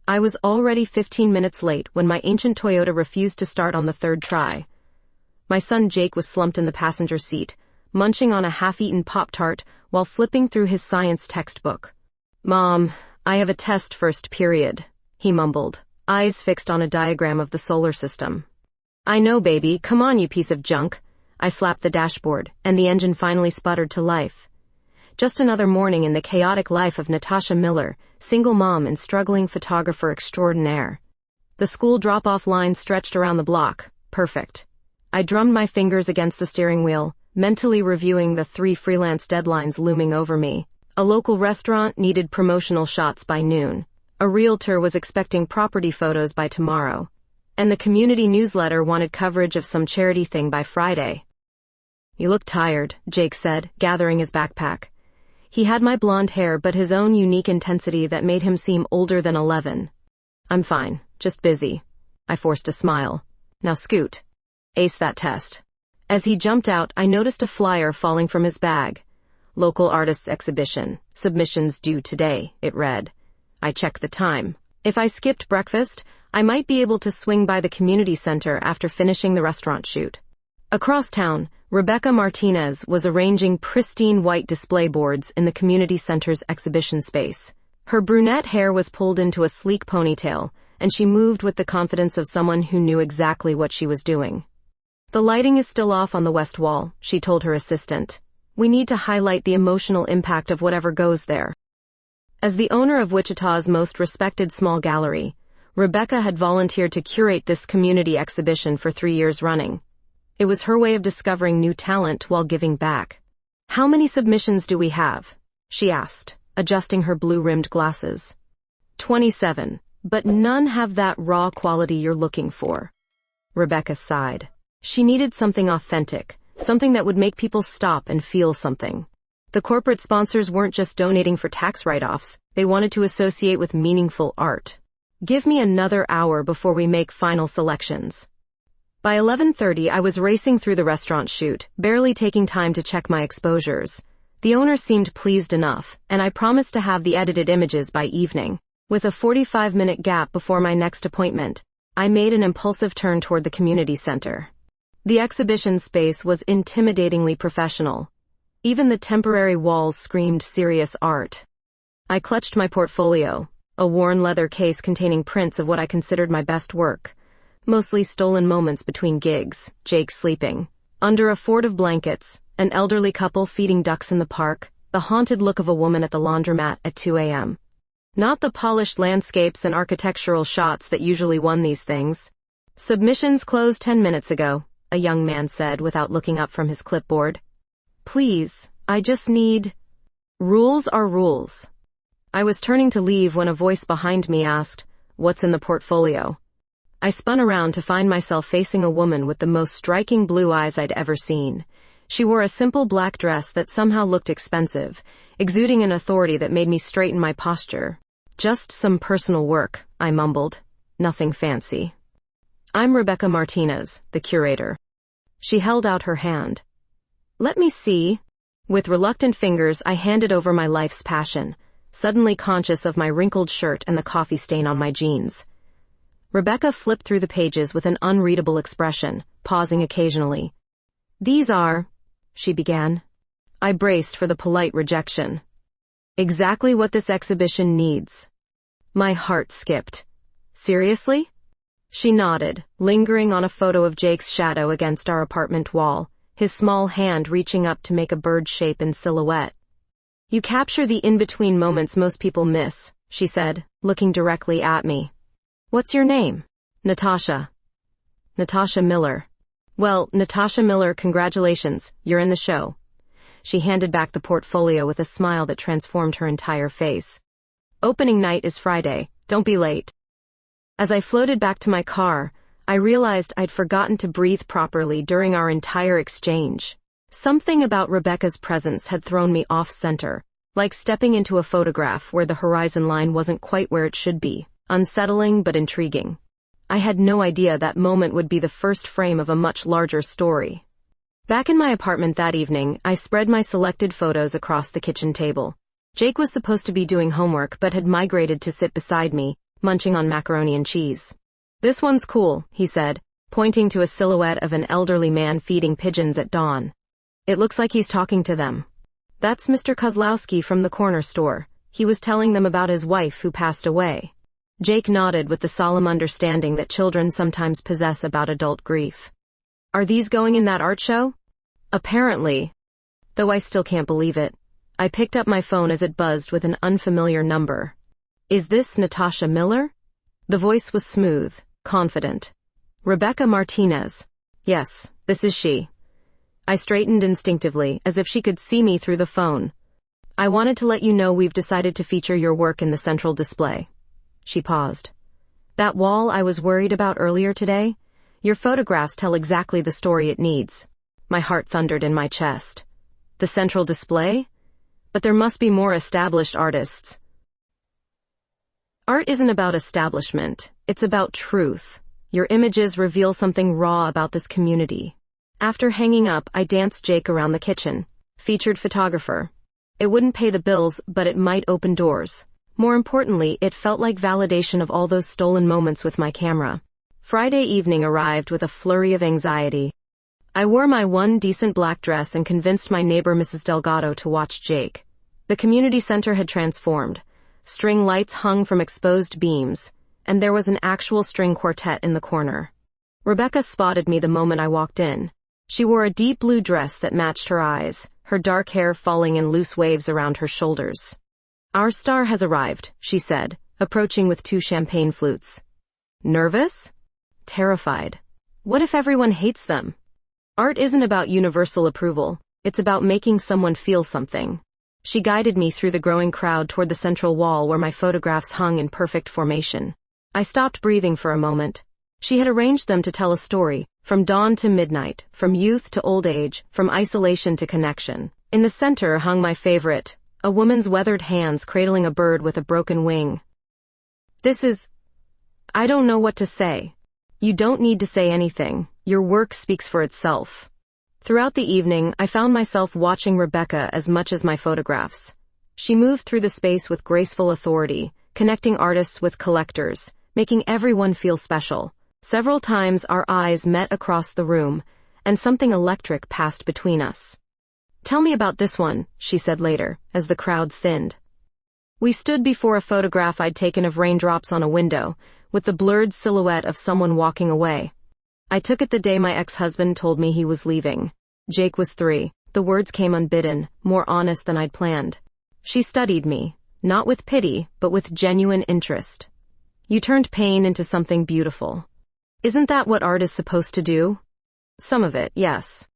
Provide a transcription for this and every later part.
I was already 15 minutes late when my ancient Toyota refused to start on the third try. My son Jake was slumped in the passenger seat, munching on a half-eaten Pop-Tart while flipping through his science textbook. "Mom, I have a test first period," he mumbled, eyes fixed on a diagram of the solar system. "I know, baby. Come on, you piece of junk." I slapped the dashboard, and the engine finally sputtered to life. Just another morning in the chaotic life of Natasha Miller, single mom and struggling photographer extraordinaire. The school drop-off line stretched around the block. Perfect. I drummed my fingers against the steering wheel, mentally reviewing the 3 freelance deadlines looming over me. A local restaurant needed promotional shots by noon. A realtor was expecting property photos by tomorrow. And the community newsletter wanted coverage of some charity thing by Friday. "You look tired," Jake said, gathering his backpack. He had my blonde hair but his own unique intensity that made him seem older than 11. "I'm fine, just busy." I forced a smile. "Now scoot. Ace that test." As he jumped out, I noticed a flyer falling from his bag. "Local artists exhibition. Submissions due today," it read. I checked the time. If I skipped breakfast, I might be able to swing by the community center after finishing the restaurant shoot. Across town, Rebecca Martinez was arranging pristine white display boards in the community center's exhibition space. Her brunette hair was pulled into a sleek ponytail, and she moved with the confidence of someone who knew exactly what she was doing. "The lighting is still off on the west wall," she told her assistant. "We need to highlight the emotional impact of whatever goes there." As the owner of Wichita's most respected small gallery, Rebecca had volunteered to curate this community exhibition for 3 years running. It was her way of discovering new talent while giving back. "How many submissions do we have?" she asked, adjusting her blue-rimmed glasses. 27, but none have that raw quality you're looking for." Rebecca sighed. She needed something authentic, something that would make people stop and feel something. The corporate sponsors weren't just donating for tax write-offs, they wanted to associate with meaningful art. "Give me another hour before we make final selections." By 11:30, I was racing through the restaurant shoot, barely taking time to check my exposures. The owner seemed pleased enough, and I promised to have the edited images by evening. With a 45-minute gap before my next appointment, I made an impulsive turn toward the community center. The exhibition space was intimidatingly professional. Even the temporary walls screamed serious art. I clutched my portfolio, a worn leather case containing prints of what I considered my best work. Mostly stolen moments between gigs, Jake sleeping under a fort of blankets, an elderly couple feeding ducks in the park, the haunted look of a woman at the laundromat at 2 a.m. Not the polished landscapes and architectural shots that usually won these things. "Submissions closed 10 minutes ago," a young man said without looking up from his clipboard. "Please, I just need..." "Rules are rules." I was turning to leave when a voice behind me asked, "What's in the portfolio?" I spun around to find myself facing a woman with the most striking blue eyes I'd ever seen. She wore a simple black dress that somehow looked expensive, exuding an authority that made me straighten my posture. "Just some personal work," I mumbled. "Nothing fancy." "I'm Rebecca Martinez, the curator." She held out her hand. "Let me see." With reluctant fingers, I handed over my life's passion, suddenly conscious of my wrinkled shirt and the coffee stain on my jeans. Rebecca flipped through the pages with an unreadable expression, pausing occasionally. "These are..." she began. I braced for the polite rejection. "Exactly what this exhibition needs." My heart skipped. "Seriously?" She nodded, lingering on a photo of Jake's shadow against our apartment wall, his small hand reaching up to make a bird shape in silhouette. "You capture the in-between moments most people miss," she said, looking directly at me. "What's your name?" "Natasha." "Natasha Miller." "Well, Natasha Miller, congratulations, you're in the show." She handed back the portfolio with a smile that transformed her entire face. "Opening night is Friday, don't be late." As I floated back to my car, I realized I'd forgotten to breathe properly during our entire exchange. Something about Rebecca's presence had thrown me off-center, like stepping into a photograph where the horizon line wasn't quite where it should be. Unsettling but intriguing. I had no idea that moment would be the first frame of a much larger story. Back in my apartment that evening, I spread my selected photos across the kitchen table. Jake was supposed to be doing homework but had migrated to sit beside me, munching on macaroni and cheese. "This one's cool," he said, pointing to a silhouette of an elderly man feeding pigeons at dawn. "It looks like he's talking to them." "That's Mr. Kozlowski from the corner store. He was telling them about his wife who passed away." Jake nodded with the solemn understanding that children sometimes possess about adult grief. "Are these going in that art show?" "Apparently. Though I still can't believe it." I picked up my phone as it buzzed with an unfamiliar number. "Is this Natasha Miller?" The voice was smooth, confident. "Rebecca Martinez." "Yes, this is she." I straightened instinctively, as if she could see me through the phone. "I wanted to let you know we've decided to feature your work in the central display." She paused. "That wall I was worried about earlier today? Your photographs tell exactly the story it needs." My heart thundered in my chest. "The central display? But there must be more established artists." "Art isn't about establishment. It's about truth. Your images reveal something raw about this community." After hanging up, I danced Jake around the kitchen. Featured photographer. It wouldn't pay the bills, but it might open doors. More importantly, it felt like validation of all those stolen moments with my camera. Friday evening arrived with a flurry of anxiety. I wore my one decent black dress and convinced my neighbor Mrs. Delgado to watch Jake. The community center had transformed. String lights hung from exposed beams, and there was an actual string quartet in the corner. Rebecca spotted me the moment I walked in. She wore a deep blue dress that matched her eyes, her dark hair falling in loose waves around her shoulders. "Our star has arrived," she said, approaching with 2 champagne flutes. "Nervous?" "Terrified. What if everyone hates them?" "Art isn't about universal approval. It's about making someone feel something." She guided me through the growing crowd toward the central wall where my photographs hung in perfect formation. I stopped breathing for a moment. She had arranged them to tell a story, from dawn to midnight, from youth to old age, from isolation to connection. In the center hung my favorite, a woman's weathered hands cradling a bird with a broken wing. I don't know what to say." "You don't need to say anything. Your work speaks for itself." Throughout the evening, I found myself watching Rebecca as much as my photographs. She moved through the space with graceful authority, connecting artists with collectors, making everyone feel special. Several times our eyes met across the room, and something electric passed between us. "Tell me about this one," she said later, as the crowd thinned. We stood before a photograph I'd taken of raindrops on a window, with the blurred silhouette of someone walking away. I took it the day my ex-husband told me he was leaving. Jake was 3. The words came unbidden, more honest than I'd planned. She studied me, not with pity, but with genuine interest. "You turned pain into something beautiful. Isn't that what art is supposed to do?" "Some of it, yes."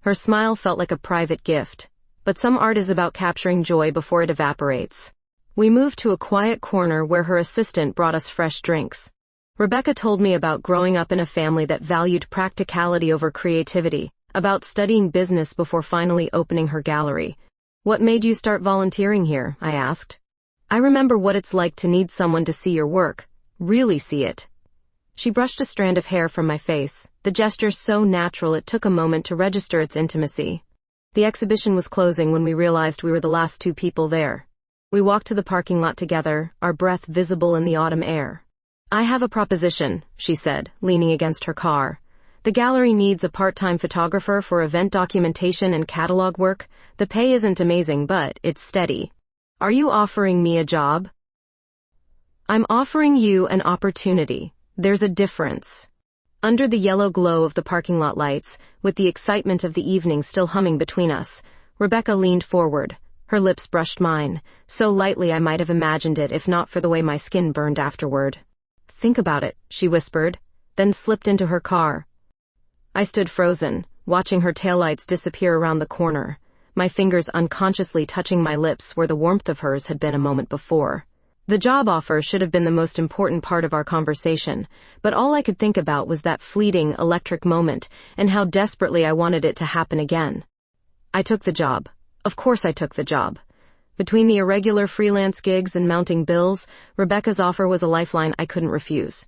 Her smile felt like a private gift, but some art is about capturing joy before it evaporates. We moved to a quiet corner where her assistant brought us fresh drinks. Rebecca told me about growing up in a family that valued practicality over creativity, about studying business before finally opening her gallery. "What made you start volunteering here?" I asked. "I remember what it's like to need someone to see your work, really see it." She brushed a strand of hair from my face, the gesture so natural it took a moment to register its intimacy. The exhibition was closing when we realized we were the last 2 people there. We walked to the parking lot together, our breath visible in the autumn air. "I have a proposition," she said, leaning against her car. "The gallery needs a part-time photographer for event documentation and catalog work. The pay isn't amazing, but it's steady. Are you offering me a job?" "I'm offering you an opportunity. There's a difference." Under the yellow glow of the parking lot lights, with the excitement of the evening still humming between us, Rebecca leaned forward. Her lips brushed mine, so lightly I might have imagined it if not for the way my skin burned afterward. "Think about it," she whispered, then slipped into her car. I stood frozen, watching her taillights disappear around the corner, my fingers unconsciously touching my lips where the warmth of hers had been a moment before. The job offer should have been the most important part of our conversation, but all I could think about was that fleeting, electric moment and how desperately I wanted it to happen again. I took the job. Of course I took the job. Between the irregular freelance gigs and mounting bills, Rebecca's offer was a lifeline I couldn't refuse.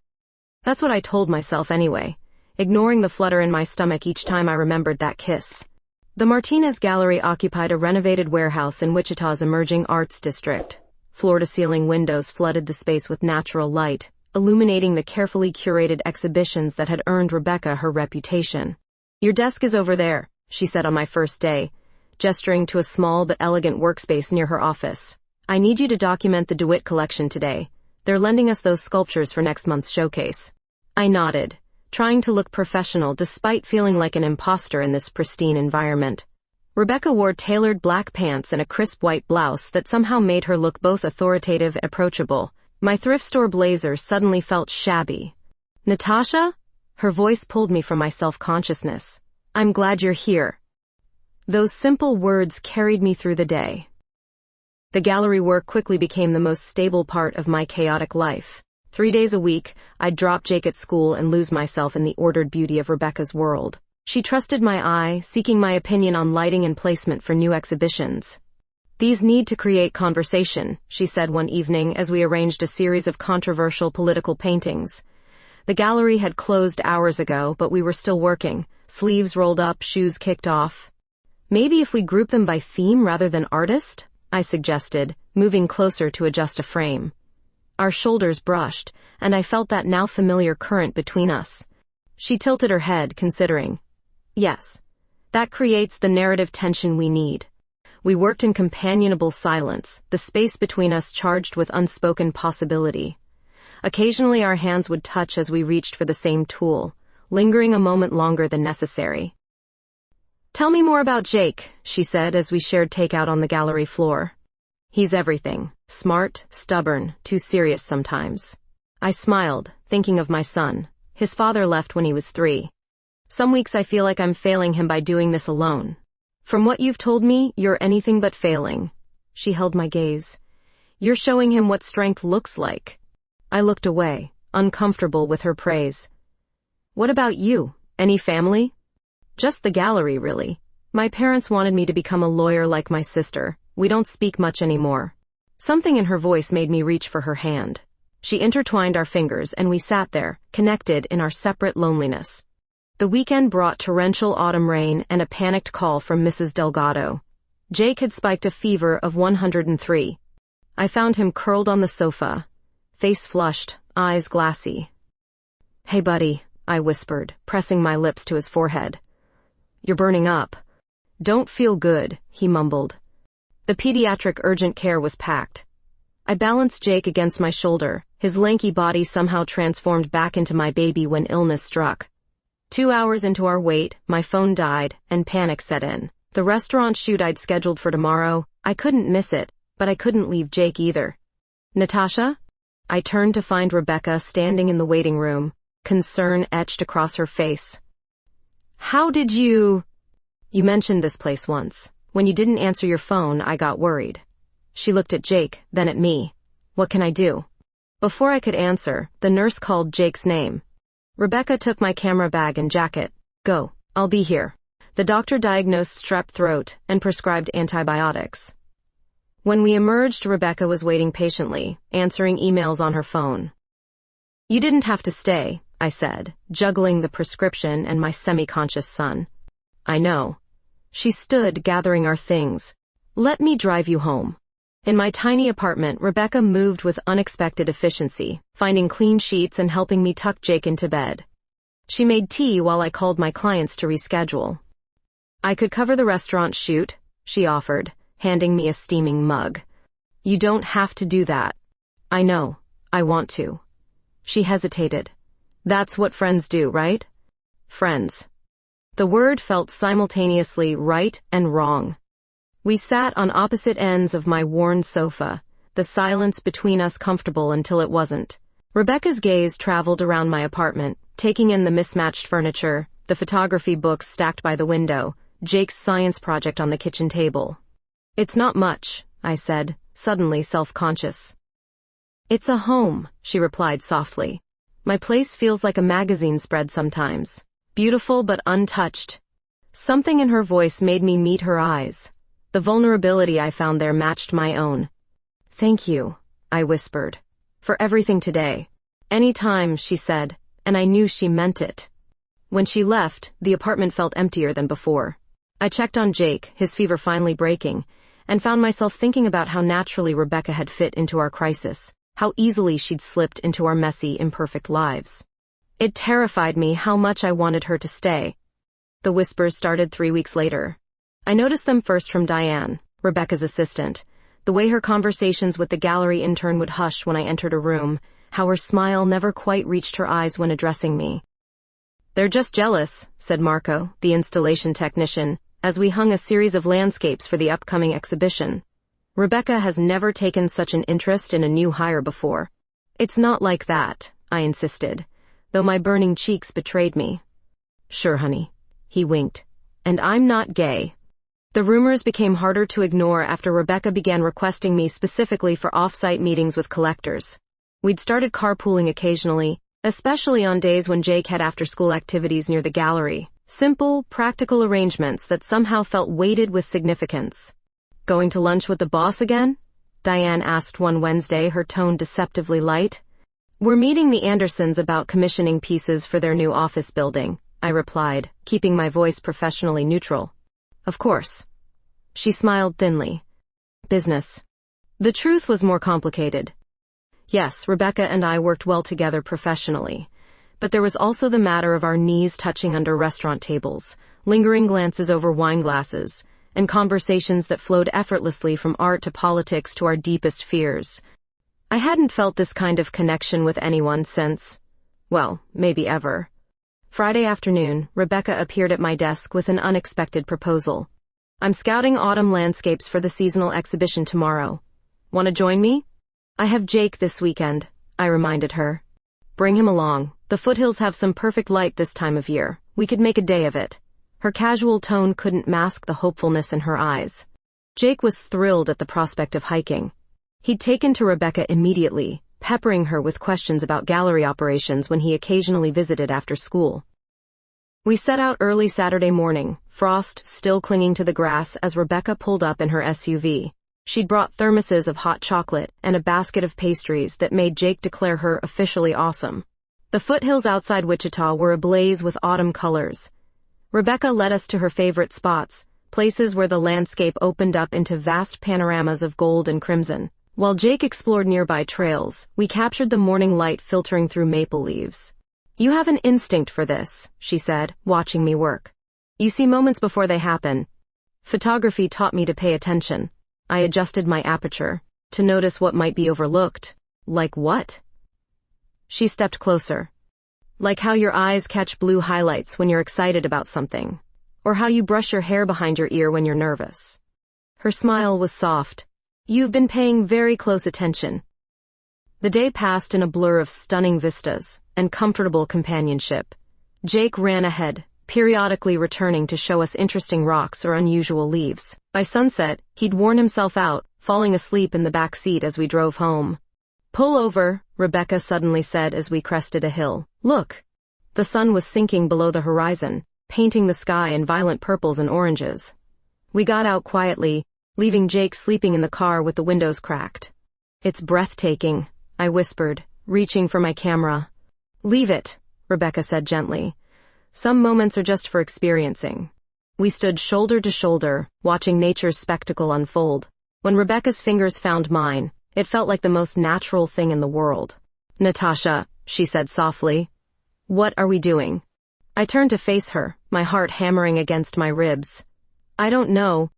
That's what I told myself anyway, ignoring the flutter in my stomach each time I remembered that kiss. The Martinez Gallery occupied a renovated warehouse in Wichita's emerging arts district. Floor-to-ceiling windows flooded the space with natural light, illuminating the carefully curated exhibitions that had earned Rebecca her reputation. "Your desk is over there," she said on my first day, gesturing to a small but elegant workspace near her office. "I need you to document the DeWitt collection today. They're lending us those sculptures for next month's showcase." I nodded, trying to look professional despite feeling like an imposter in this pristine environment. Rebecca wore tailored black pants and a crisp white blouse that somehow made her look both authoritative and approachable. My thrift store blazer suddenly felt shabby. "Natasha?" Her voice pulled me from my self-consciousness. "I'm glad you're here." Those simple words carried me through the day. The gallery work quickly became the most stable part of my chaotic life. 3 days a week, I'd drop Jake at school and lose myself in the ordered beauty of Rebecca's world. She trusted my eye, seeking my opinion on lighting and placement for new exhibitions. "These need to create conversation," she said one evening as we arranged a series of controversial political paintings. The gallery had closed hours ago, but we were still working, sleeves rolled up, shoes kicked off. "Maybe if we group them by theme rather than artist?" I suggested, moving closer to adjust a frame. Our shoulders brushed, and I felt that now familiar current between us. She tilted her head, considering. "Yes, that creates the narrative tension we need." We worked in companionable silence, the space between us charged with unspoken possibility. Occasionally our hands would touch as we reached for the same tool, lingering a moment longer than necessary. "Tell me more about Jake," she said as we shared takeout on the gallery floor. "He's everything. Smart, stubborn, too serious sometimes." I smiled, thinking of my son. His father left when he was 3. "Some weeks I feel like I'm failing him by doing this alone." "From what you've told me, you're anything but failing." She held my gaze. "You're showing him what strength looks like." I looked away, uncomfortable with her praise. "What about you? Any family?" "Just the gallery, really. My parents wanted me to become a lawyer like my sister. We don't speak much anymore." Something in her voice made me reach for her hand. She intertwined our fingers and we sat there, connected in our separate loneliness. The weekend brought torrential autumn rain and a panicked call from Mrs. Delgado. Jake had spiked a fever of 103. I found him curled on the sofa, face flushed, eyes glassy. "Hey buddy," I whispered, pressing my lips to his forehead. "You're burning up." "Don't feel good," he mumbled. The pediatric urgent care was packed. I balanced Jake against my shoulder, his lanky body somehow transformed back into my baby when illness struck. 2 hours into our wait, my phone died, and panic set in. The restaurant shoot I'd scheduled for tomorrow, I couldn't miss it, but I couldn't leave Jake either. "Natasha?" I turned to find Rebecca standing in the waiting room, concern etched across her face. "How did you—" "You mentioned this place once. When you didn't answer your phone, I got worried." She looked at Jake, then at me. "What can I do?" Before I could answer, the nurse called Jake's name. Rebecca took my camera bag and jacket. "Go, I'll be here." The doctor diagnosed strep throat and prescribed antibiotics. When we emerged, Rebecca was waiting patiently, answering emails on her phone. "You didn't have to stay," I said, juggling the prescription and my semi-conscious son. "I know." She stood, gathering our things. "Let me drive you home." In my tiny apartment, Rebecca moved with unexpected efficiency, finding clean sheets and helping me tuck Jake into bed. She made tea while I called my clients to reschedule. "I could cover the restaurant shoot," she offered, handing me a steaming mug. "You don't have to do that." "I know. I want to." She hesitated. "That's what friends do, right?" Friends. The word felt simultaneously right and wrong. We sat on opposite ends of my worn sofa, the silence between us comfortable until it wasn't. Rebecca's gaze traveled around my apartment, taking in the mismatched furniture, the photography books stacked by the window, Jake's science project on the kitchen table. "It's not much," I said, suddenly self-conscious. "It's a home," she replied softly. "My place feels like a magazine spread sometimes. Beautiful but untouched." Something in her voice made me meet her eyes. The vulnerability I found there matched my own. "Thank you," I whispered, "for everything today." "Any time," she said, and I knew she meant it. When she left, the apartment felt emptier than before. I checked on Jake, his fever finally breaking, and found myself thinking about how naturally Rebecca had fit into our crisis, how easily she'd slipped into our messy, imperfect lives. It terrified me how much I wanted her to stay. The whispers started 3 weeks later. I noticed them first from Diane, Rebecca's assistant, the way her conversations with the gallery intern would hush when I entered a room, how her smile never quite reached her eyes when addressing me. "They're just jealous," said Marco, the installation technician, as we hung a series of landscapes for the upcoming exhibition. "Rebecca has never taken such an interest in a new hire before." "It's not like that," I insisted, though my burning cheeks betrayed me. "Sure, honey," he winked. "And I'm not gay." The rumors became harder to ignore after Rebecca began requesting me specifically for off-site meetings with collectors. We'd started carpooling occasionally, especially on days when Jake had after-school activities near the gallery. Simple, practical arrangements that somehow felt weighted with significance. "Going to lunch with the boss again?" Diane asked one Wednesday, her tone deceptively light. "We're meeting the Andersons about commissioning pieces for their new office building," I replied, keeping my voice professionally neutral. "Of course." She smiled thinly. "Business." The truth was more complicated. Yes, Rebecca and I worked well together professionally, but there was also the matter of our knees touching under restaurant tables, lingering glances over wine glasses, and conversations that flowed effortlessly from art to politics to our deepest fears. I hadn't felt this kind of connection with anyone since, well, maybe ever. Friday afternoon, Rebecca appeared at my desk with an unexpected proposal. "I'm scouting autumn landscapes for the seasonal exhibition tomorrow. Want to join me?" "I have Jake this weekend," I reminded her. "Bring him along. The foothills have some perfect light this time of year. We could make a day of it." Her casual tone couldn't mask the hopefulness in her eyes. Jake was thrilled at the prospect of hiking. He'd taken to Rebecca immediately, peppering her with questions about gallery operations when he occasionally visited after school. We set out early Saturday morning, frost still clinging to the grass as Rebecca pulled up in her SUV. She'd brought thermoses of hot chocolate and a basket of pastries that made Jake declare her officially awesome. The foothills outside Wichita were ablaze with autumn colors. Rebecca led us to her favorite spots, places where the landscape opened up into vast panoramas of gold and crimson. While Jake explored nearby trails, we captured the morning light filtering through maple leaves. "You have an instinct for this," she said, watching me work. "You see moments before they happen." Photography taught me to pay attention. I adjusted my aperture, to notice what might be overlooked. "Like what?" She stepped closer. "Like how your eyes catch blue highlights when you're excited about something, or how you brush your hair behind your ear when you're nervous." Her smile was soft. "You've been paying very close attention." The day passed in a blur of stunning vistas and comfortable companionship. Jake ran ahead, periodically returning to show us interesting rocks or unusual leaves. By sunset, he'd worn himself out, falling asleep in the back seat as we drove home. "Pull over," Rebecca suddenly said as we crested a hill. "Look." The sun was sinking below the horizon, painting the sky in violent purples and oranges. We got out quietly, leaving Jake sleeping in the car with the windows cracked. "It's breathtaking," I whispered, reaching for my camera. "Leave it," Rebecca said gently. "Some moments are just for experiencing." We stood shoulder to shoulder, watching nature's spectacle unfold. When Rebecca's fingers found mine, it felt like the most natural thing in the world. "Natasha," she said softly. "What are we doing?" I turned to face her, my heart hammering against my ribs. "I don't know."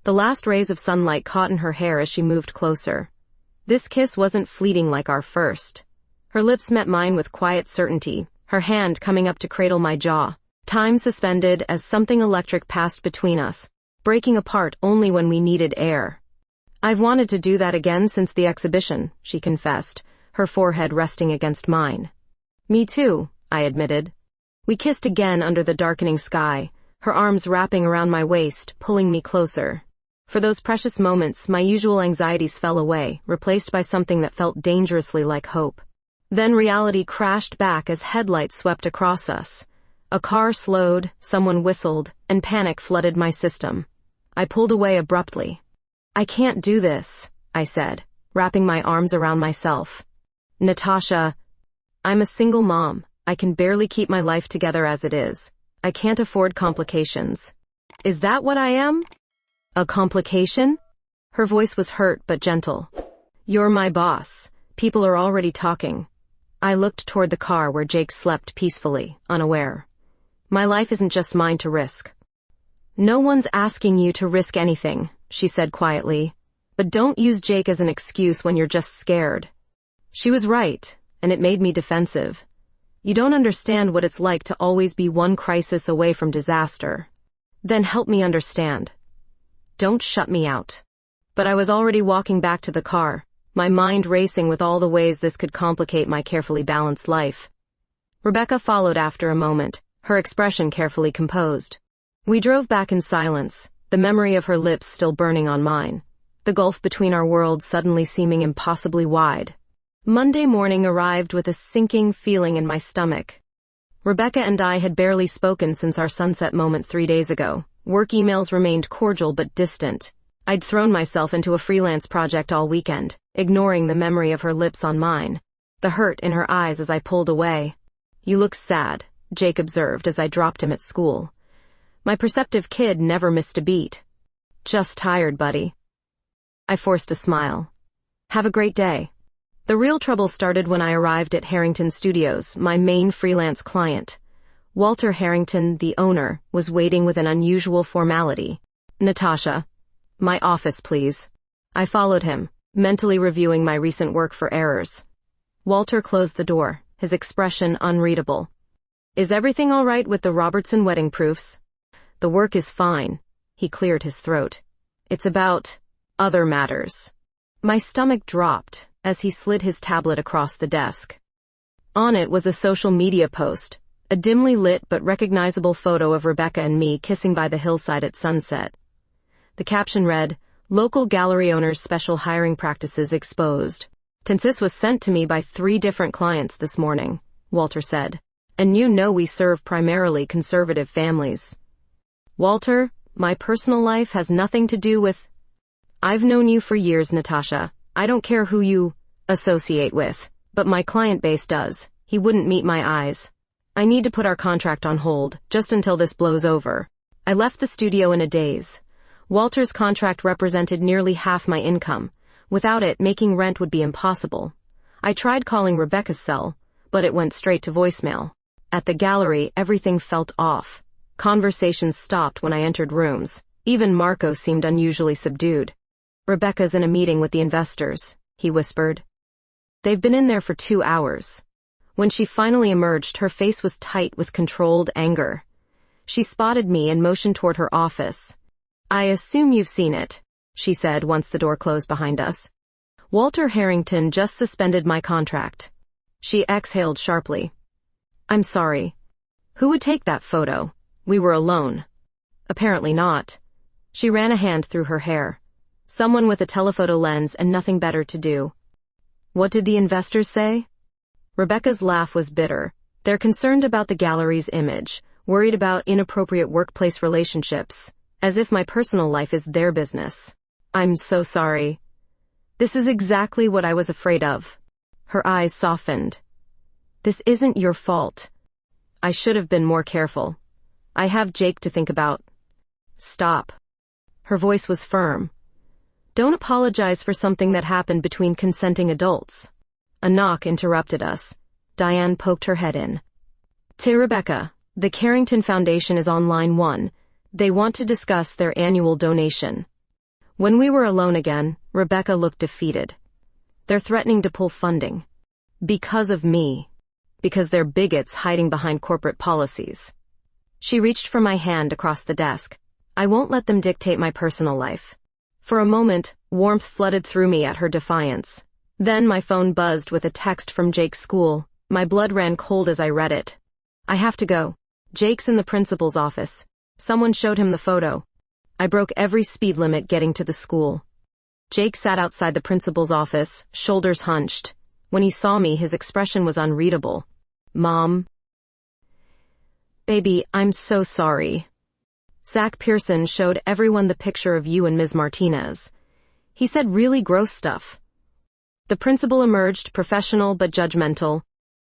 The last rays of sunlight caught in her hair as she moved closer. This kiss wasn't fleeting like our first. Her lips met mine with quiet certainty, her hand coming up to cradle my jaw. Time suspended as something electric passed between us, breaking apart only when we needed air. "I've wanted to do that again since the exhibition," she confessed, her forehead resting against mine. "Me too," I admitted. We kissed again under the darkening sky, her arms wrapping around my waist, pulling me closer. For those precious moments, my usual anxieties fell away, replaced by something that felt dangerously like hope. Then reality crashed back as headlights swept across us. A car slowed, someone whistled, and panic flooded my system. I pulled away abruptly. "I can't do this," I said, wrapping my arms around myself. "Natasha, I'm a single mom. I can barely keep my life together as it is. I can't afford complications." "Is that what I am?" A complication? Her voice was hurt but gentle. You're my boss. People are already talking. I looked toward the car where Jake slept peacefully, unaware. My life isn't just mine to risk. No one's asking you to risk anything, she said quietly. But don't use Jake as an excuse when you're just scared. She was right, and it made me defensive. You don't understand what it's like to always be one crisis away from disaster. Then help me understand. Don't shut me out. But I was already walking back to the car, my mind racing with all the ways this could complicate my carefully balanced life. Rebecca followed after a moment, her expression carefully composed. We drove back in silence, the memory of her lips still burning on mine, the gulf between our worlds suddenly seeming impossibly wide. Monday morning arrived with a sinking feeling in my stomach. Rebecca and I had barely spoken since our sunset moment 3 days ago. Work emails remained cordial but distant. I'd thrown myself into a freelance project all weekend, ignoring the memory of her lips on mine, the hurt in her eyes as I pulled away. You look sad, Jake observed as I dropped him at school. My perceptive kid never missed a beat. Just tired, buddy. I forced a smile. Have a great day. The real trouble started when I arrived at Harrington Studios, my main freelance client. Walter Harrington, the owner, was waiting with an unusual formality. Natasha. My office, please. I followed him, mentally reviewing my recent work for errors. Walter closed the door, his expression unreadable. Is everything all right with the Robertson wedding proofs? The work is fine. He cleared his throat. It's about other matters. My stomach dropped as he slid his tablet across the desk. On it was a social media post, a dimly lit but recognizable photo of Rebecca and me kissing by the hillside at sunset. The caption read, Local gallery owners' special hiring practices exposed. This was sent to me by 3 different clients this morning, Walter said. And you know we serve primarily conservative families. Walter, my personal life has nothing to do with... I've known you for years, Natasha. I don't care who you associate with, but my client base does. He wouldn't meet my eyes. I need to put our contract on hold, just until this blows over. I left the studio in a daze. Walter's contract represented nearly half my income. Without it, making rent would be impossible. I tried calling Rebecca's cell, but it went straight to voicemail. At the gallery, everything felt off. Conversations stopped when I entered rooms. Even Marco seemed unusually subdued. Rebecca's in a meeting with the investors, he whispered. They've been in there for 2 hours. When she finally emerged, her face was tight with controlled anger. She spotted me and motioned toward her office. I assume you've seen it, she said once the door closed behind us. Walter Harrington just suspended my contract. She exhaled sharply. I'm sorry. Who would take that photo? We were alone. Apparently not. She ran a hand through her hair. Someone with a telephoto lens and nothing better to do. What did the investors say? Rebecca's laugh was bitter. They're concerned about the gallery's image, worried about inappropriate workplace relationships, as if my personal life is their business. I'm so sorry. This is exactly what I was afraid of. Her eyes softened. This isn't your fault. I should have been more careful. I have Jake to think about. Stop. Her voice was firm. Don't apologize for something that happened between consenting adults. A knock interrupted us. Diane poked her head in. To Rebecca, the Carrington Foundation is on line 1. They want to discuss their annual donation. When we were alone again, Rebecca looked defeated. They're threatening to pull funding. Because of me. Because they're bigots hiding behind corporate policies. She reached for my hand across the desk. I won't let them dictate my personal life. For a moment, warmth flooded through me at her defiance. Then my phone buzzed with a text from Jake's school. My blood ran cold as I read it. I have to go. Jake's in the principal's office. Someone showed him the photo. I broke every speed limit getting to the school. Jake sat outside the principal's office, shoulders hunched. When he saw me, his expression was unreadable. Mom. Baby, I'm so sorry. Zach Pearson showed everyone the picture of you and Ms. Martinez. He said really gross stuff. The principal emerged, professional but judgmental.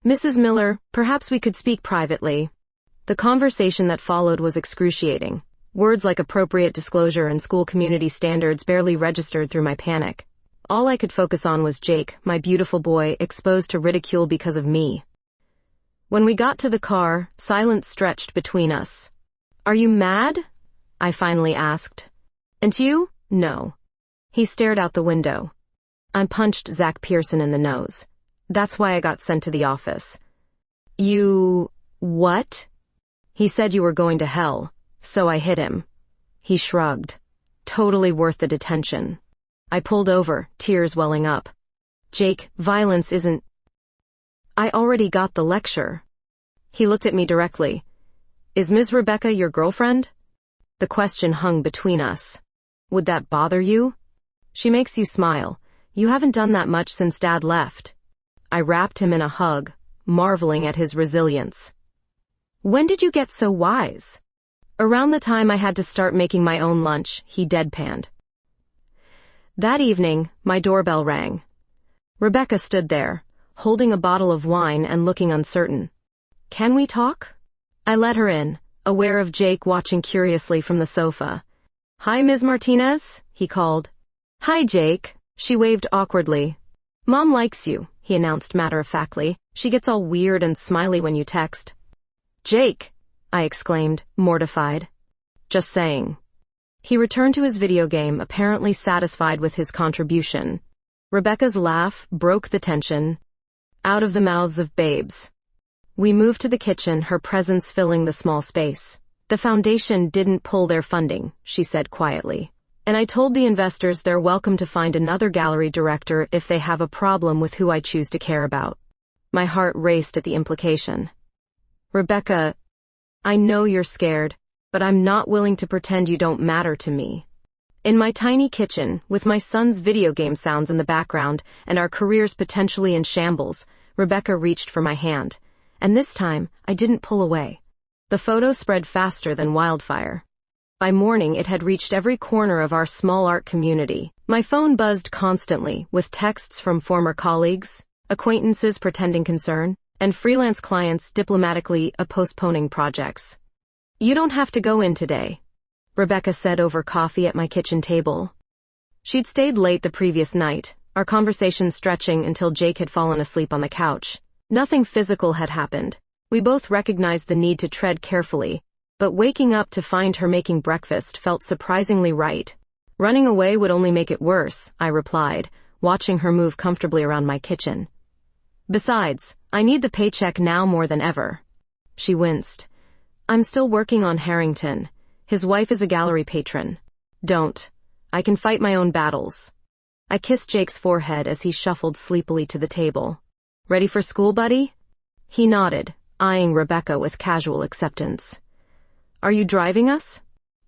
Mrs. Miller, perhaps we could speak privately. The conversation that followed was excruciating. Words like appropriate disclosure and school community standards barely registered through my panic. All I could focus on was Jake, my beautiful boy, exposed to ridicule because of me. When we got to the car, silence stretched between us. "Are you mad?" I finally asked. "And you?" "No." He stared out the window. "I punched Zach Pearson in the nose. That's why I got sent to the office." "You... what?" "He said you were going to hell, so I hit him." He shrugged. "Totally worth the detention." I pulled over, tears welling up. "Jake, violence isn't..." "I already got the lecture." He looked at me directly. "Is Ms. Rebecca your girlfriend?" The question hung between us. "Would that bother you?" "She makes you smile. You haven't done that much since Dad left." I wrapped him in a hug, marveling at his resilience. "When did you get so wise?" "Around the time I had to start making my own lunch," he deadpanned. That evening, my doorbell rang. Rebecca stood there, holding a bottle of wine and looking uncertain. "Can we talk?" I let her in, aware of Jake watching curiously from the sofa. "Hi, Ms. Martinez," he called. "Hi, Jake." She waved awkwardly. "Mom likes you," he announced matter-of-factly. "She gets all weird and smiley when you text." "Jake," I exclaimed, mortified. "Just saying." He returned to his video game, apparently satisfied with his contribution. Rebecca's laugh broke the tension. Out of the mouths of babes. We moved to the kitchen, her presence filling the small space. "The foundation didn't pull their funding," she said quietly. "And I told the investors they're welcome to find another gallery director if they have a problem with who I choose to care about." My heart raced at the implication. "Rebecca, I know you're scared, but I'm not willing to pretend you don't matter to me." In my tiny kitchen, with my son's video game sounds in the background and our careers potentially in shambles, Rebecca reached for my hand. And this time, I didn't pull away. The photo spread faster than wildfire. By morning, it had reached every corner of our small art community. My phone buzzed constantly, with texts from former colleagues, acquaintances pretending concern, and freelance clients diplomatically postponing projects. "You don't have to go in today," Rebecca said over coffee at my kitchen table. She'd stayed late the previous night, our conversation stretching until Jake had fallen asleep on the couch. Nothing physical had happened. We both recognized the need to tread carefully, but waking up to find her making breakfast felt surprisingly right. "Running away would only make it worse," I replied, watching her move comfortably around my kitchen. "Besides, I need the paycheck now more than ever." She winced. "I'm still working on Harrington. His wife is a gallery patron." "Don't. I can fight my own battles." I kissed Jake's forehead as he shuffled sleepily to the table. "Ready for school, buddy?" He nodded, eyeing Rebecca with casual acceptance. "Are you driving us?"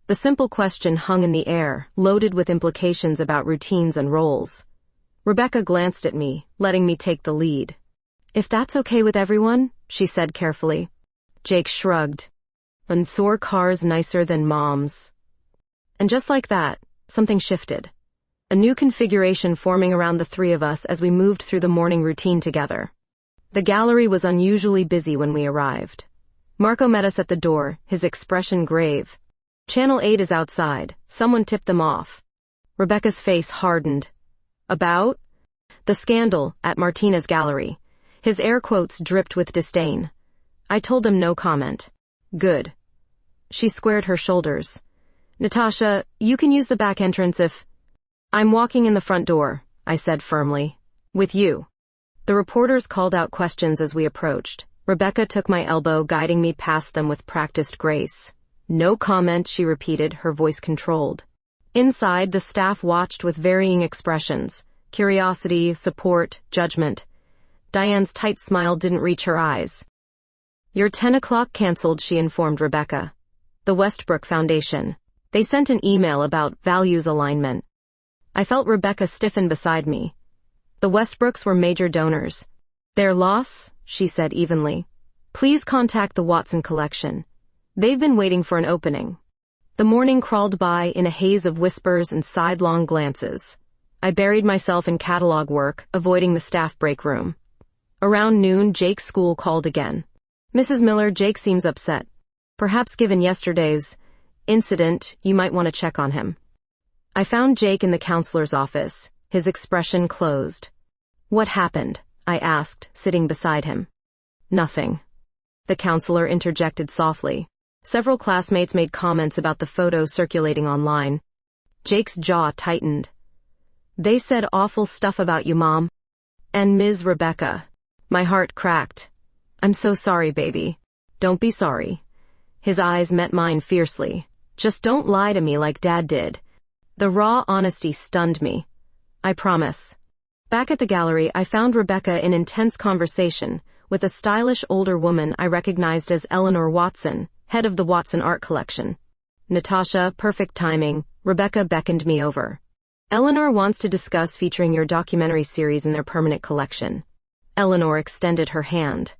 The simple question hung in the air, loaded with implications about routines and roles. Rebecca glanced at me, letting me take the lead. "If that's okay with everyone," she said carefully. Jake shrugged. "And your car's nicer than Mom's." And just like that, something shifted. A new configuration forming around the three of us as we moved through the morning routine together. The gallery was unusually busy when we arrived. Marco met us at the door, his expression grave. "Channel 8 is outside. Someone tipped them off." Rebecca's face hardened. "About?" "The scandal at Martina's gallery." His air quotes dripped with disdain. I told them no comment. "Good." She squared her shoulders. "Natasha, you can use the back entrance if..." "I'm walking in the front door," I said firmly. "With you." The reporters called out questions as we approached. Rebecca took my elbow, guiding me past them with practiced grace. "No comment," she repeated, her voice controlled. Inside, the staff watched with varying expressions: curiosity, support, judgment. Diane's tight smile didn't reach her eyes. "Your 10 o'clock canceled," she informed Rebecca. "The Westbrook Foundation. They sent an email about values alignment." I felt Rebecca stiffen beside me. "The Westbrooks were major donors." "Their loss," she said evenly. "Please contact the Watson Collection. They've been waiting for an opening." The morning crawled by in a haze of whispers and sidelong glances. I buried myself in catalog work, avoiding the staff break room. Around noon, Jake's school called again. "Mrs. Miller, Jake seems upset. Perhaps given yesterday's..." Incident, you might want to check on him. I found Jake in the counselor's office, his expression closed. What happened? I asked, sitting beside him. Nothing. The counselor interjected softly. Several classmates made comments about the photo circulating online. Jake's jaw tightened. They said awful stuff about you, Mom. And Ms. Rebecca. My heart cracked. I'm so sorry, baby. Don't be sorry. His eyes met mine fiercely. Just don't lie to me like Dad did. The raw honesty stunned me. I promise. Back at the gallery, I found Rebecca in intense conversation with a stylish older woman I recognized as Eleanor Watson, head of the Watson Art Collection. Natasha, perfect timing, Rebecca beckoned me over. Eleanor wants to discuss featuring your documentary series in their permanent collection. Eleanor extended her hand.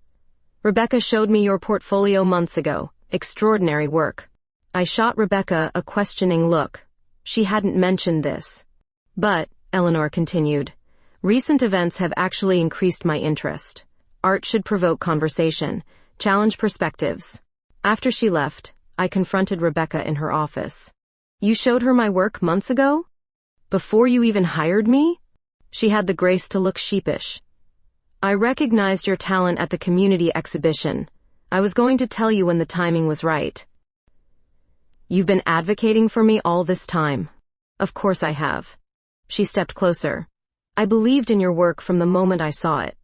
Rebecca showed me your portfolio months ago. Extraordinary work. I shot Rebecca a questioning look. She hadn't mentioned this. But, Eleanor continued, recent events have actually increased my interest. Art should provoke conversation, challenge perspectives. After she left, I confronted Rebecca in her office. You showed her my work months ago? Before you even hired me? She had the grace to look sheepish. I recognized your talent at the community exhibition. I was going to tell you when the timing was right. You've been advocating for me all this time. Of course I have. She stepped closer. I believed in your work from the moment I saw it.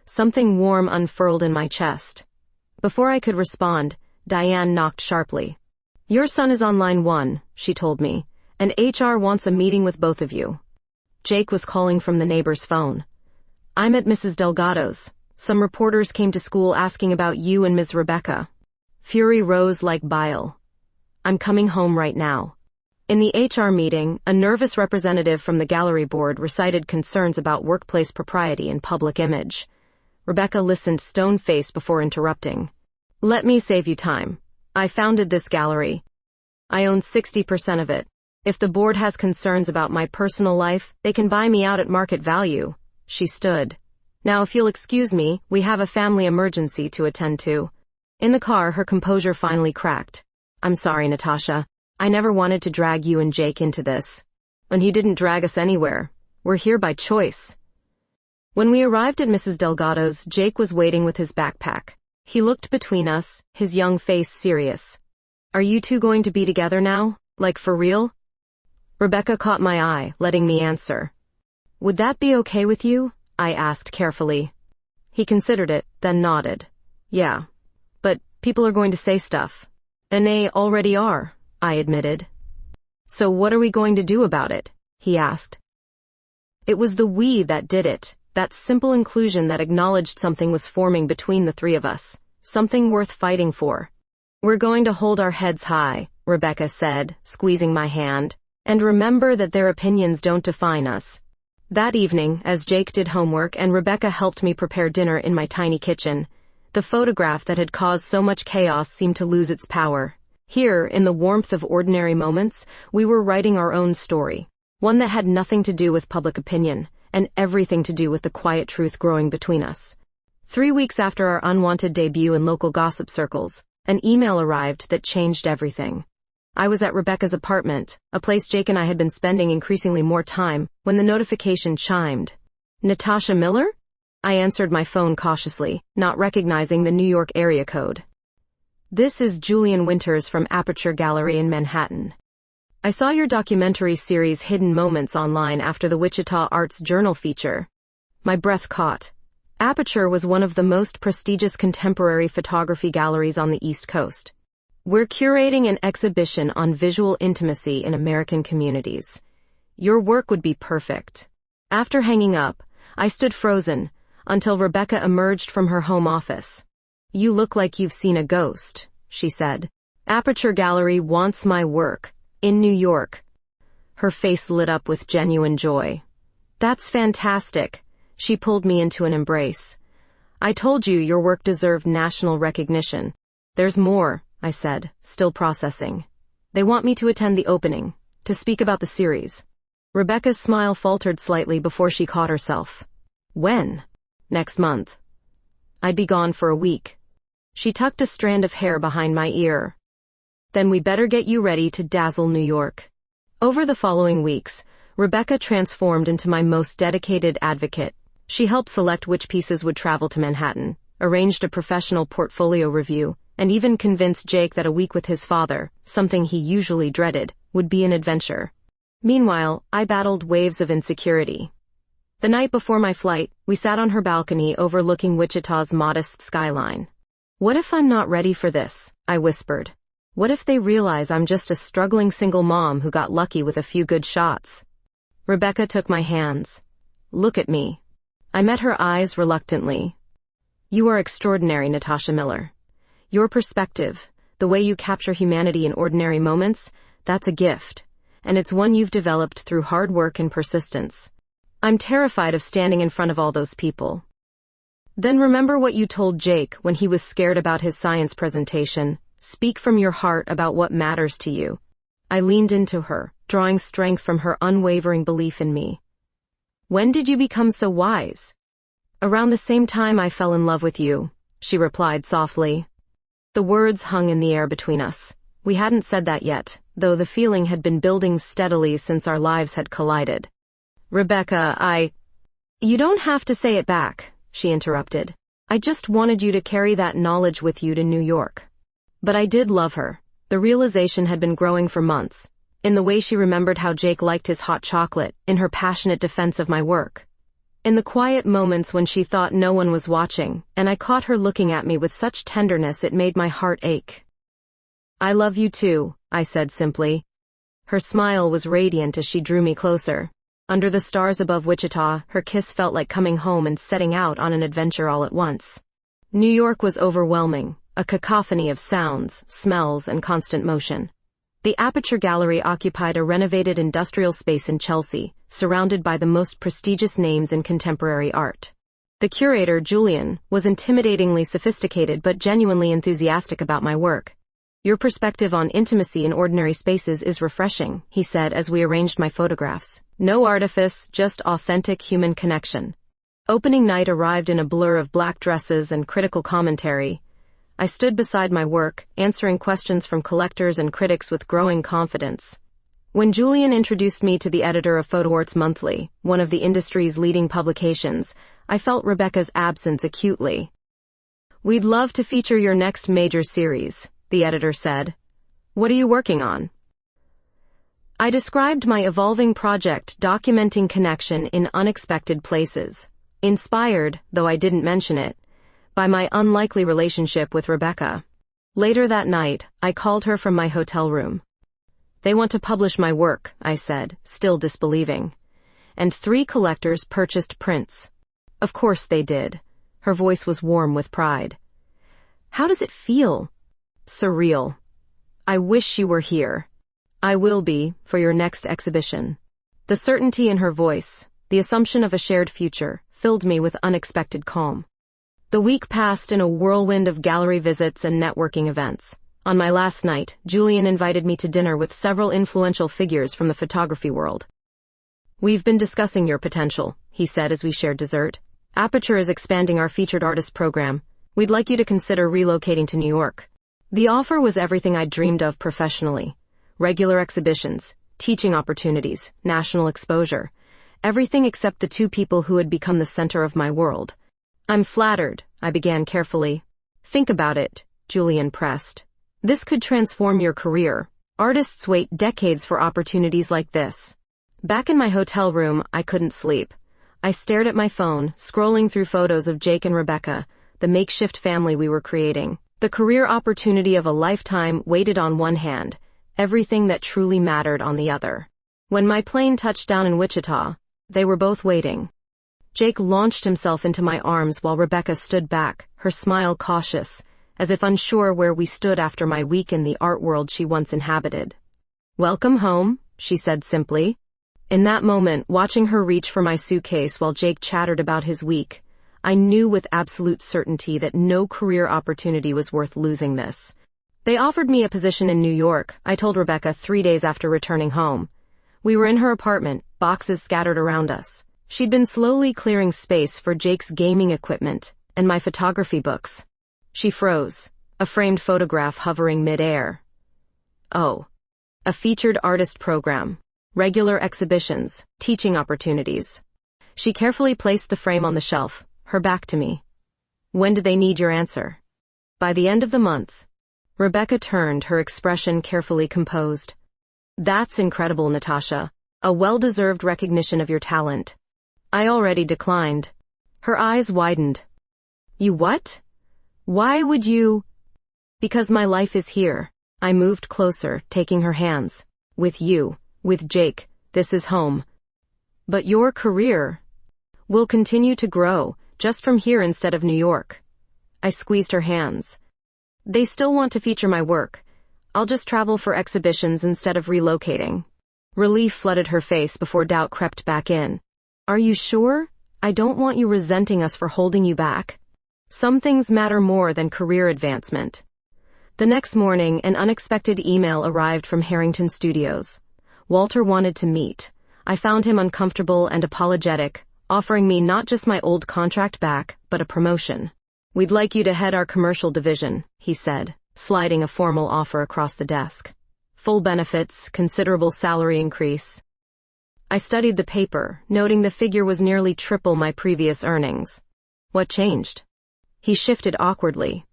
Something warm unfurled in my chest. Before I could respond, Diane knocked sharply. Your son is on line 1, she told me, and HR wants a meeting with both of you. Jake was calling from the neighbor's phone. I'm at Mrs. Delgado's. Some reporters came to school asking about you and Ms. Rebecca. Fury rose like bile. I'm coming home right now. In the HR meeting, a nervous representative from the gallery board recited concerns about workplace propriety and public image. Rebecca listened stone-faced before interrupting. Let me save you time. I founded this gallery. I own 60% of it. If the board has concerns about my personal life, they can buy me out at market value. She stood. Now if you'll excuse me, we have a family emergency to attend to. In the car, her composure finally cracked. I'm sorry, Natasha. I never wanted to drag you and Jake into this. And he didn't drag us anywhere. We're here by choice. When we arrived at Mrs. Delgado's, Jake was waiting with his backpack. He looked between us, his young face serious. Are you two going to be together now? Like for real? Rebecca caught my eye, letting me answer. Would that be okay with you? I asked carefully. He considered it, then nodded. Yeah. But people are going to say stuff. And they already are, I admitted. So what are we going to do about it? He asked. It was the we that did it, that simple inclusion that acknowledged something was forming between the three of us, something worth fighting for. We're going to hold our heads high, Rebecca said, squeezing my hand, and remember that their opinions don't define us. That evening, as Jake did homework and Rebecca helped me prepare dinner in my tiny kitchen, the photograph that had caused so much chaos seemed to lose its power. Here, in the warmth of ordinary moments, we were writing our own story, one that had nothing to do with public opinion, and everything to do with the quiet truth growing between us. 3 weeks after our unwanted debut in local gossip circles, an email arrived that changed everything. I was at Rebecca's apartment, a place Jake and I had been spending increasingly more time, when the notification chimed. Natasha Miller? I answered my phone cautiously, not recognizing the New York area code. This is Julian Winters from Aperture Gallery in Manhattan. I saw your documentary series Hidden Moments online after the Wichita Arts Journal feature. My breath caught. Aperture was one of the most prestigious contemporary photography galleries on the East Coast. We're curating an exhibition on visual intimacy in American communities. Your work would be perfect. After hanging up, I stood frozen until Rebecca emerged from her home office. You look like you've seen a ghost, she said. Aperture Gallery wants my work. In New York. Her face lit up with genuine joy. That's fantastic. She pulled me into an embrace. I told you your work deserved national recognition. There's more, I said, still processing. They want me to attend the opening, to speak about the series. Rebecca's smile faltered slightly before she caught herself. When? Next month. I'd be gone for a week. She tucked a strand of hair behind my ear. Then we better get you ready to dazzle New York. Over the following weeks, Rebecca transformed into my most dedicated advocate. She helped select which pieces would travel to Manhattan, arranged a professional portfolio review, and even convinced Jake that a week with his father, something he usually dreaded, would be an adventure. Meanwhile, I battled waves of insecurity. The night before my flight, we sat on her balcony overlooking Wichita's modest skyline. "What if I'm not ready for this?" I whispered. "What if they realize I'm just a struggling single mom who got lucky with a few good shots?" Rebecca took my hands. "Look at me." I met her eyes reluctantly. "You are extraordinary, Natasha Miller. Your perspective, the way you capture humanity in ordinary moments, that's a gift, and it's one you've developed through hard work and persistence. I'm terrified of standing in front of all those people." Then remember what you told Jake when he was scared about his science presentation. Speak from your heart about what matters to you. I leaned into her, drawing strength from her unwavering belief in me. "When did you become so wise?" "Around the same time I fell in love with you," she replied softly. The words hung in the air between us. We hadn't said that yet, though the feeling had been building steadily since our lives had collided. "Rebecca, You don't have to say it back," she interrupted. "I just wanted you to carry that knowledge with you to New York." But I did love her. The realization had been growing for months, in the way she remembered how Jake liked his hot chocolate, in her passionate defense of my work. In the quiet moments when she thought no one was watching, and I caught her looking at me with such tenderness it made my heart ache. "I love you too," I said simply. Her smile was radiant as she drew me closer. Under the stars above Wichita, her kiss felt like coming home and setting out on an adventure all at once. New York was overwhelming, a cacophony of sounds, smells, and constant motion. The Aperture Gallery occupied a renovated industrial space in Chelsea, surrounded by the most prestigious names in contemporary art. The curator, Julian, was intimidatingly sophisticated but genuinely enthusiastic about my work. "Your perspective on intimacy in ordinary spaces is refreshing," he said as we arranged my photographs. "No artifice, just authentic human connection." Opening night arrived in a blur of black dresses and critical commentary. I stood beside my work, answering questions from collectors and critics with growing confidence. When Julian introduced me to the editor of Photo Arts Monthly, one of the industry's leading publications, I felt Rebecca's absence acutely. "We'd love to feature your next major series," the editor said. "What are you working on?" I described my evolving project documenting connection in unexpected places, inspired, though I didn't mention it, by my unlikely relationship with Rebecca. Later that night, I called her from my hotel room. "They want to publish my work," I said, still disbelieving. "And 3 collectors purchased prints." "Of course they did." Her voice was warm with pride. "How does it feel?" "Surreal. I wish you were here." "I will be, for your next exhibition." The certainty in her voice, the assumption of a shared future, filled me with unexpected calm. The week passed in a whirlwind of gallery visits and networking events. On my last night, Julian invited me to dinner with several influential figures from the photography world. "We've been discussing your potential," he said as we shared dessert. "Aperture is expanding our featured artist program. We'd like you to consider relocating to New York." The offer was everything I'd dreamed of professionally. Regular exhibitions, teaching opportunities, national exposure. Everything except the 2 people who had become the center of my world. "I'm flattered," I began carefully. "Think about it," Julian pressed. "This could transform your career. Artists wait decades for opportunities like this." Back in my hotel room, I couldn't sleep. I stared at my phone, scrolling through photos of Jake and Rebecca, the makeshift family we were creating. The career opportunity of a lifetime waited on one hand, everything that truly mattered on the other. When my plane touched down in Wichita, they were both waiting. Jake launched himself into my arms while Rebecca stood back, her smile cautious, as if unsure where we stood after my week in the art world she once inhabited. "Welcome home," she said simply. In that moment, watching her reach for my suitcase while Jake chattered about his week, I knew with absolute certainty that no career opportunity was worth losing this. They offered me a position in New York, I told Rebecca 3 days after returning home. We were in her apartment, boxes scattered around us. She'd been slowly clearing space for Jake's gaming equipment and my photography books. She froze, a framed photograph hovering mid-air. Oh, a featured artist program, regular exhibitions, teaching opportunities. She carefully placed the frame on the shelf, her back to me. When do they need your answer? By the end of the month. Rebecca turned, her expression carefully composed. That's incredible, Natasha. A well-deserved recognition of your talent. I already declined. Her eyes widened. You what? Why would you? Because my life is here. I moved closer, taking her hands. With you, with Jake, this is home. But your career will continue to grow, just from here instead of New York. I squeezed her hands. They still want to feature my work. I'll just travel for exhibitions instead of relocating. Relief flooded her face before doubt crept back in. Are you sure? I don't want you resenting us for holding you back. Some things matter more than career advancement. The next morning, an unexpected email arrived from Harrington Studios. Walter wanted to meet. I found him uncomfortable and apologetic, offering me not just my old contract back, but a promotion. We'd like you to head our commercial division, he said, sliding a formal offer across the desk. Full benefits, considerable salary increase. I studied the paper, noting the figure was nearly triple my previous earnings. What changed? He shifted awkwardly.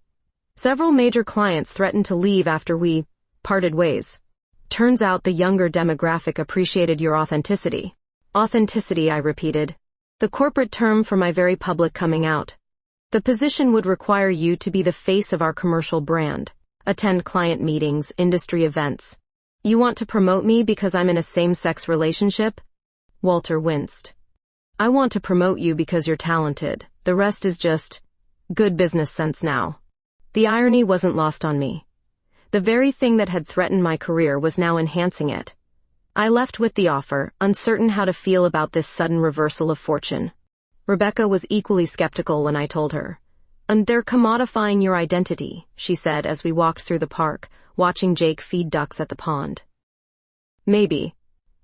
Several major clients threatened to leave after we parted ways. Turns out the younger demographic appreciated your authenticity. Authenticity, I repeated. The corporate term for my very public coming out. The position would require you to be the face of our commercial brand, attend client meetings, industry events. You want to promote me because I'm in a same-sex relationship? Walter winced. I want to promote you because you're talented. The rest is just good business sense now. The irony wasn't lost on me. The very thing that had threatened my career was now enhancing it. I left with the offer, uncertain how to feel about this sudden reversal of fortune. Rebecca was equally skeptical when I told her. And they're commodifying your identity, she said as we walked through the park, watching Jake feed ducks at the pond. Maybe.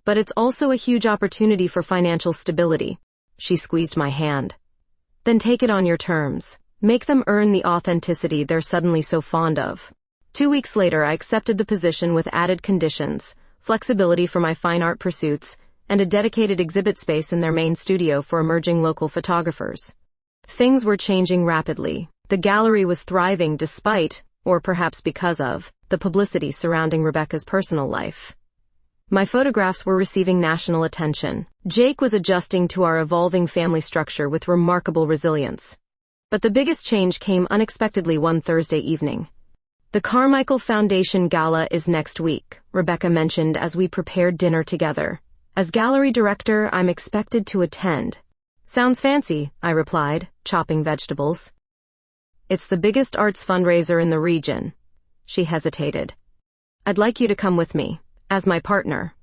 But it's also a huge opportunity for financial stability. She squeezed my hand. Then take it on your terms. Make them earn the authenticity they're suddenly so fond of. 2 weeks later, I accepted the position with added conditions, flexibility for my fine art pursuits, and a dedicated exhibit space in their main studio for emerging local photographers. Things were changing rapidly. The gallery was thriving despite, or perhaps because of, the publicity surrounding Rebecca's personal life. My photographs were receiving national attention. Jake was adjusting to our evolving family structure with remarkable resilience. But the biggest change came unexpectedly one Thursday evening. The Carmichael Foundation Gala is next week, Rebecca mentioned as we prepared dinner together. As gallery director, I'm expected to attend. Sounds fancy, I replied, chopping vegetables. It's the biggest arts fundraiser in the region. She hesitated. I'd like you to come with me, as my partner.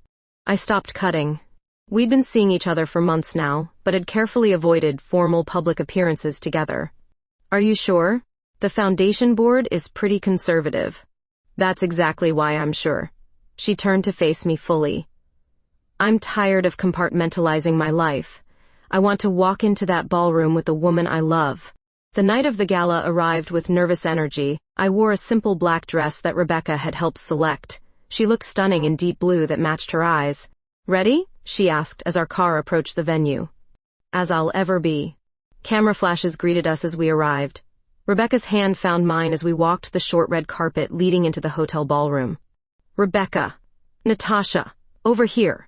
I stopped cutting. We'd been seeing each other for months now, but had carefully avoided formal public appearances together. Are you sure? The foundation board is pretty conservative. That's exactly why I'm sure. She turned to face me fully. I'm tired of compartmentalizing my life. I want to walk into that ballroom with the woman I love. The night of the gala arrived with nervous energy. I wore a simple black dress that Rebecca had helped select. She looked stunning in deep blue that matched her eyes. Ready? She asked as our car approached the venue. As I'll ever be. Camera flashes greeted us as we arrived. Rebecca's hand found mine as we walked the short red carpet leading into the hotel ballroom. Rebecca. Natasha. Over here.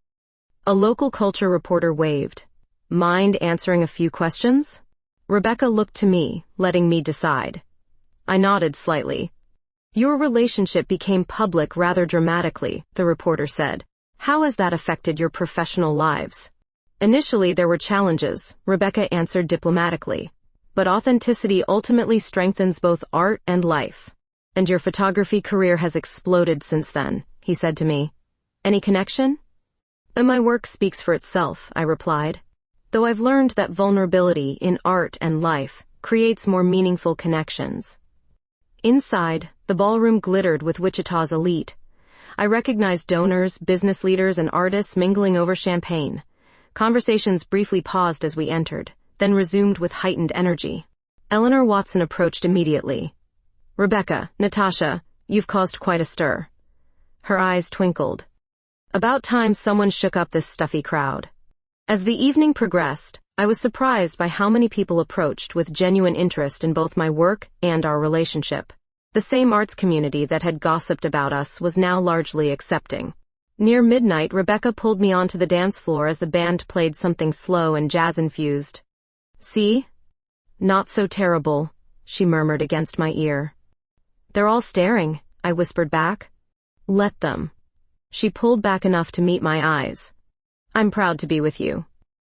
A local culture reporter waved. Mind answering a few questions? Rebecca looked to me, letting me decide. I nodded slightly. Your relationship became public rather dramatically, the reporter said. How has that affected your professional lives? Initially there were challenges, Rebecca answered diplomatically. But authenticity ultimately strengthens both art and life. And your photography career has exploded since then, he said to me. Any connection? And my work speaks for itself, I replied. Though I've learned that vulnerability in art and life creates more meaningful connections. Inside, the ballroom glittered with Wichita's elite. I recognized donors, business leaders, and artists mingling over champagne. Conversations briefly paused as we entered, then resumed with heightened energy. Eleanor Watson approached immediately. Rebecca, Natasha, you've caused quite a stir. Her eyes twinkled. About time someone shook up this stuffy crowd. As the evening progressed, I was surprised by how many people approached with genuine interest in both my work and our relationship. The same arts community that had gossiped about us was now largely accepting. Near midnight, Rebecca pulled me onto the dance floor as the band played something slow and jazz-infused. "See? Not so terrible," she murmured against my ear. "They're all staring," I whispered back. "Let them." She pulled back enough to meet my eyes. "I'm proud to be with you."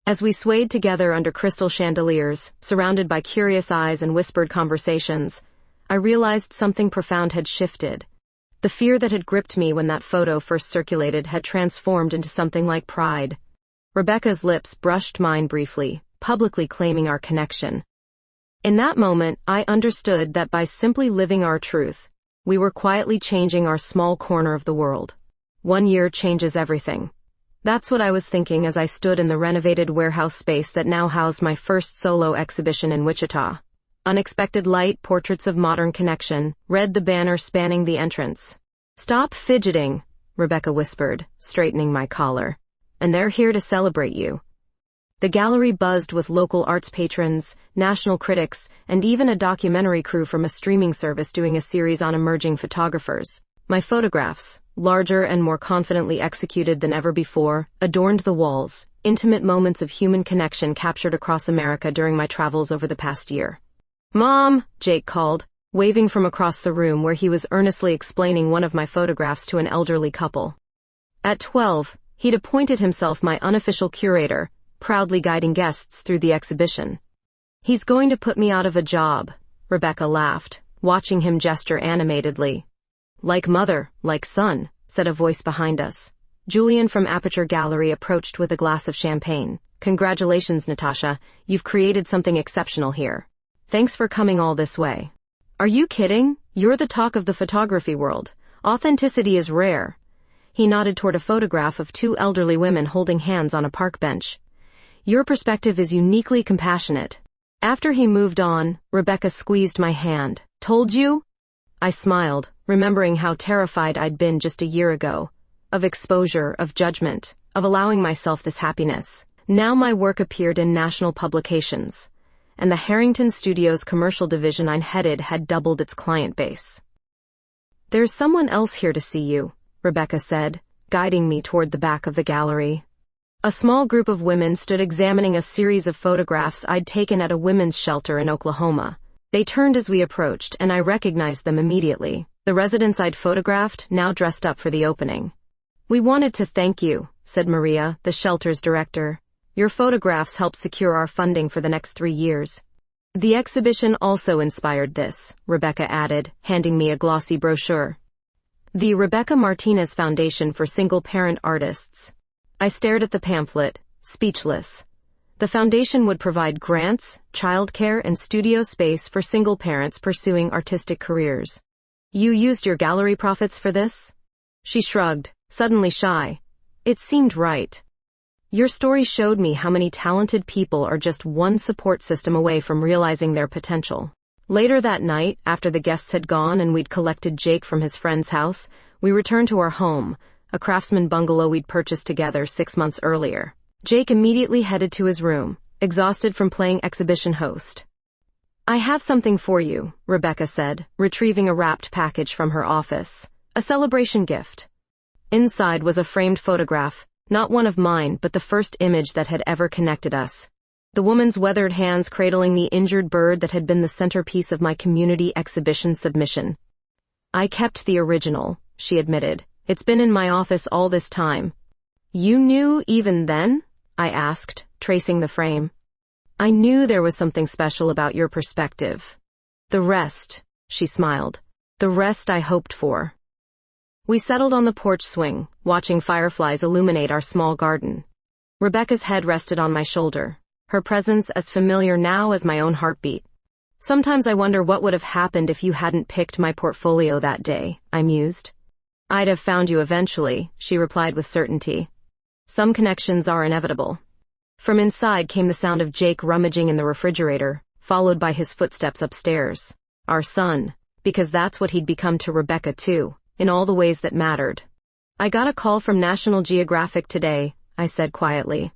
As we swayed together under crystal chandeliers, surrounded by curious eyes and whispered conversations, I realized something profound had shifted. The fear that had gripped me when that photo first circulated had transformed into something like pride. Rebecca's lips brushed mine briefly, publicly claiming our connection. In that moment, I understood that by simply living our truth, we were quietly changing our small corner of the world. 1 year changes everything. That's what I was thinking as I stood in the renovated warehouse space that now housed my first solo exhibition in Wichita. "Unexpected Light, Portraits of Modern Connection," read the banner spanning the entrance. "Stop fidgeting," Rebecca whispered, straightening my collar. "And they're here to celebrate you." The gallery buzzed with local arts patrons, national critics, and even a documentary crew from a streaming service doing a series on emerging photographers. My photographs, larger and more confidently executed than ever before, adorned the walls, intimate moments of human connection captured across America during my travels over the past year. "Mom," Jake called, waving from across the room where he was earnestly explaining one of my photographs to an elderly couple. At 12, he'd appointed himself my unofficial curator, proudly guiding guests through the exhibition. "He's going to put me out of a job," Rebecca laughed, watching him gesture animatedly. "Like mother, like son," said a voice behind us. Julian from Aperture Gallery approached with a glass of champagne. "Congratulations, Natasha. You've created something exceptional here. Thanks for coming all this way." "Are you kidding? You're the talk of the photography world. Authenticity is rare." He nodded toward a photograph of 2 elderly women holding hands on a park bench. "Your perspective is uniquely compassionate." After he moved on, Rebecca squeezed my hand. "Told you?" I smiled, remembering how terrified I'd been just a year ago. Of exposure, of judgment, of allowing myself this happiness. Now my work appeared in national publications, and the Harrington Studios commercial division I headed had doubled its client base. "There's someone else here to see you," Rebecca said, guiding me toward the back of the gallery. A small group of women stood examining a series of photographs I'd taken at a women's shelter in Oklahoma. They turned as we approached, and I recognized them immediately. The residents I'd photographed, now dressed up for the opening. "We wanted to thank you," said Maria, the shelter's director. "Your photographs helped secure our funding for the next 3 years." "The exhibition also inspired this," Rebecca added, handing me a glossy brochure. "The Rebecca Martinez Foundation for Single-Parent Artists." I stared at the pamphlet, speechless. The foundation would provide grants, childcare, and studio space for single parents pursuing artistic careers. "You used your gallery profits for this?" She shrugged, suddenly shy. It seemed right. "Your story showed me how many talented people are just one support system away from realizing their potential." Later that night, after the guests had gone and we'd collected Jake from his friend's house, we returned to our home, a craftsman bungalow we'd purchased together 6 months earlier. Jake immediately headed to his room, exhausted from playing exhibition host. "I have something for you," Rebecca said, retrieving a wrapped package from her office. "A celebration gift." Inside was a framed photograph, not one of mine, but the first image that had ever connected us. The woman's weathered hands cradling the injured bird that had been the centerpiece of my community exhibition submission. "I kept the original," she admitted. "It's been in my office all this time." "You knew even then?" I asked, tracing the frame. "I knew there was something special about your perspective. The rest," she smiled, "the rest I hoped for." We settled on the porch swing, watching fireflies illuminate our small garden. Rebecca's head rested on my shoulder, her presence as familiar now as my own heartbeat. "Sometimes I wonder what would have happened if you hadn't picked my portfolio that day," I mused. "I'd have found you eventually," she replied with certainty. "Some connections are inevitable." From inside came the sound of Jake rummaging in the refrigerator, followed by his footsteps upstairs. Our son, because that's what he'd become to Rebecca too, in all the ways that mattered. I got a call from National Geographic today, I said quietly.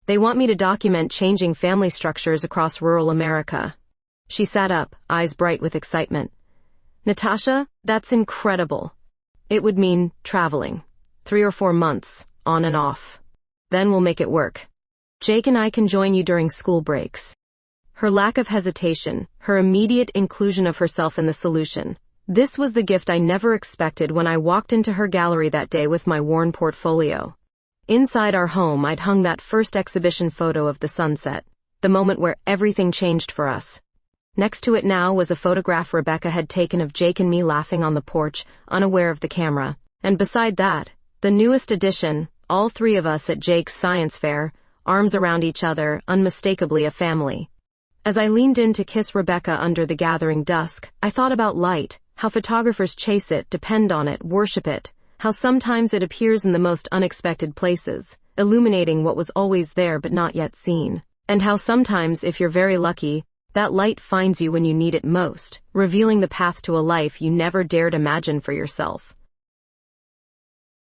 They want me to document changing family structures across rural America. She sat up, eyes bright with excitement. Natasha, that's incredible. It would mean traveling. 3 or 4 months, on and off. Then we'll make it work. Jake and I can join you during school breaks. Her lack of hesitation, her immediate inclusion of herself in the solution. This was the gift I never expected when I walked into her gallery that day with my worn portfolio. Inside our home, I'd hung that first exhibition photo of the sunset, the moment where everything changed for us. Next to it now was a photograph Rebecca had taken of Jake and me laughing on the porch, unaware of the camera. And beside that, the newest addition, all 3 of us at Jake's science fair, arms around each other, unmistakably a family. As I leaned in to kiss Rebecca under the gathering dusk, I thought about light, how photographers chase it, depend on it, worship it, how sometimes it appears in the most unexpected places, illuminating what was always there but not yet seen. And how sometimes, if you're very lucky, that light finds you when you need it most, revealing the path to a life you never dared imagine for yourself.